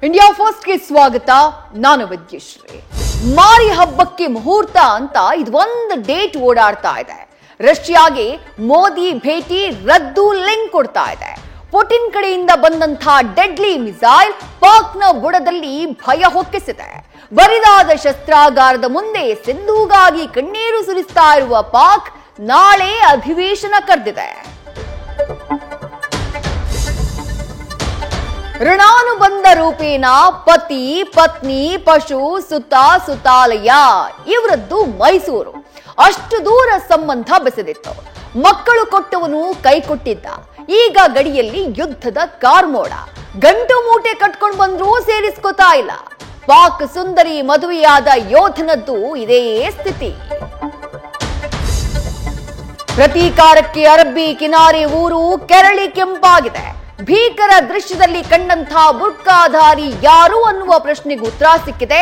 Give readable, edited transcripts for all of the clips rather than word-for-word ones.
India ಫಸ್ಟ್ಗೆ ಸ್ವಾಗತ. ನಾನು ವಿದ್ಯಶ್ರೀ. ಮಾರಿ ಹಬ್ಬಕ್ಕೆ ಮುಹೂರ್ತ ಅಂತ ಇದೊಂದು ಡೇಟ್ ಓಡಾಡ್ತಾ ಇದೆ. ರಷ್ಯಾಗೆ ಮೋದಿ ಭೇಟಿ ರದ್ದು ಲಿಂಕ್ ಕೊಡ್ತಾ ಇದೆ. ಪುಟಿನ್ ಕಡೆಯಿಂದ ಬಂದಂತಹ ಡೆಡ್ಲಿ ಮಿಸೈಲ್ ಪಾಕ್ನ ಬುಡದಲ್ಲಿ ಭಯ ಹೊಕ್ಕಿಸಿದೆ. ಬರಿದಾದ ಶಸ್ತ್ರಾಗಾರದ ಮುಂದೆ ಸಿಂಧೂಗಾಗಿ ಕಣ್ಣೀರು ಸುರಿಸ್ತಾ ಇರುವ ಪಾಕ್ ನಾಳೆ ಅಧಿವೇಶನ ಕರೆದಿದೆ. ಋಣಾನುಬಂಧ ರೂಪೇಣ ಪತಿ ಪತ್ನಿ ಪಶು ಸುತ ಸುತಾಲಯ ಇವರದ್ದು ಮೈಸೂರು. ಅಷ್ಟು ದೂರ ಸಂಬಂಧ ಬೆಸೆದಿತ್ತು. ಮಕ್ಕಳು ಕೊಟ್ಟವನು ಕೈ ಕೊಟ್ಟಿದ್ದ. ಈಗ ಗಡಿಯಲ್ಲಿ ಯುದ್ಧದ ಕಾರ್ಮೋಡ. ಗಂಟು ಮೂಟೆ ಕಟ್ಕೊಂಡು ಬಂದ್ರೂ ಸೇರಿಸ್ಕೋತಾ ಇಲ್ಲ. ಪಾಕ್ ಸುಂದರಿ ಮದುವೆಯಾದ ಯೋಧನದ್ದು ಇದೇ ಸ್ಥಿತಿ. ಪ್ರತೀಕಾರಕ್ಕೆ ಅರಬ್ಬಿ ಕಿನಾರೆ ಊರು ಕೆರಳಿ ಕೆಂಪಾಗಿದೆ. ಭೀಕರ ದೃಶ್ಯದಲ್ಲಿ ಕಂಡಂತಹ ಬುರ್ಕಾಧಾರಿ ಯಾರು ಅನ್ನುವ ಪ್ರಶ್ನೆಗೆ ಉತ್ತರ ಸಿಕ್ಕಿದೆ.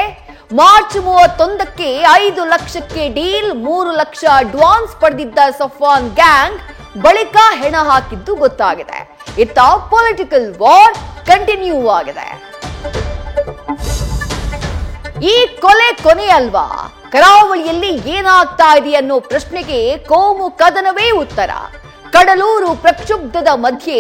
ಮಾರ್ಚ್ 31ಕ್ಕೆ 5 ಲಕ್ಷಕ್ಕೆ ಡೀಲ್, 3 ಲಕ್ಷ ಅಡ್ವಾನ್ಸ್ ಪಡೆದಿದ್ದ ಸಫಾನ್ ಗ್ಯಾಂಗ್ ಬಳಿಕ ಹೆಣ ಹಾಕಿದ್ದು ಗೊತ್ತಾಗಿದೆ. ಇತ್ತ ಪೊಲಿಟಿಕಲ್ ವಾರ್ ಕಂಟಿನ್ಯೂ ಆಗಿದೆ. ಈ ಕೊನೆ ಅಲ್ವಾ? ಕರಾವಳಿಯಲ್ಲಿ ಏನಾಗ್ತಾ ಇದೆ ಅನ್ನೋ ಪ್ರಶ್ನೆಗೆ ಕೋಮು ಕದನವೇ ಉತ್ತರ. ಕಡಲೂರು ಪ್ರಕ್ಷುಬ್ಧದ ಮಧ್ಯೆ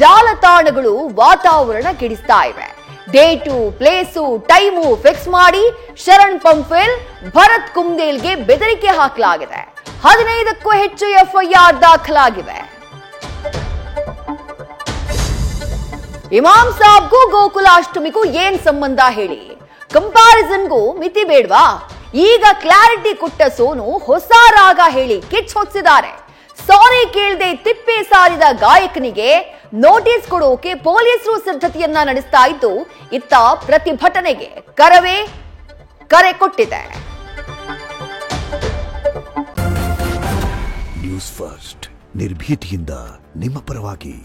ಜಾಲತಾಣಗಳು ವಾತಾವರಣ ಕೆಡಿಸ್ತಾ ಇವೆ. ಡೇಟು, ಪ್ಲೇಸು, ಟೈಮು ಫಿಕ್ಸ್ ಮಾಡಿ ಶರಣ್ ಪಂಫಿಲ್, ಭರತ್ ಕುಂದೇಲ್ಗೆ ಬೆದರಿಕೆ ಹಾಕಲಾಗಿದೆ. 15ಕ್ಕೂ ಹೆಚ್ಚು ಎಫ್ಐಆರ್ ದಾಖಲಾಗಿವೆ. ಇಮಾಮ್ ಸಾಬ್ಗೂ ಗೋಕುಲಾಷ್ಟಮಿಗೂ ಏನ್ ಸಂಬಂಧ ಹೇಳಿ? ಕಂಪ್ಯಾರಿಸನ್ಗೂ ಮಿತಿ ಬೇಡ್ವಾ? ಈಗ ಕ್ಲಾರಿಟಿ ಕೊಟ್ಟ ಸೋನು ಹೊಸ ರಾಗ ಹೇಳಿ ಕಿಚ್ ಹೊತ್ತಿಸಿದ್ದಾರೆ. ಸಾರಿ ಕೇಳದೆ ತಿಪ್ಪೆ ಸಾರಿದ ಗಾಯಕನಿಗೆ ನೋಟಿಸ್ ಕೊಡೋಕೆ ಪೊಲೀಸರು ಸಿದ್ಧತೆಯನ್ನ ನಡೆಸ್ತಾ ಇದ್ದು, ಇತ್ತ ಪ್ರತಿಭಟನೆಗೆ ಕರೆ ಕೊಟ್ಟಿದೆ. ನ್ಯೂಸ್ ಫಸ್ಟ್ ನಿರ್ಭೀತಿಯಿಂದ ನಿಮ್ಮ ಪರವಾಗಿ.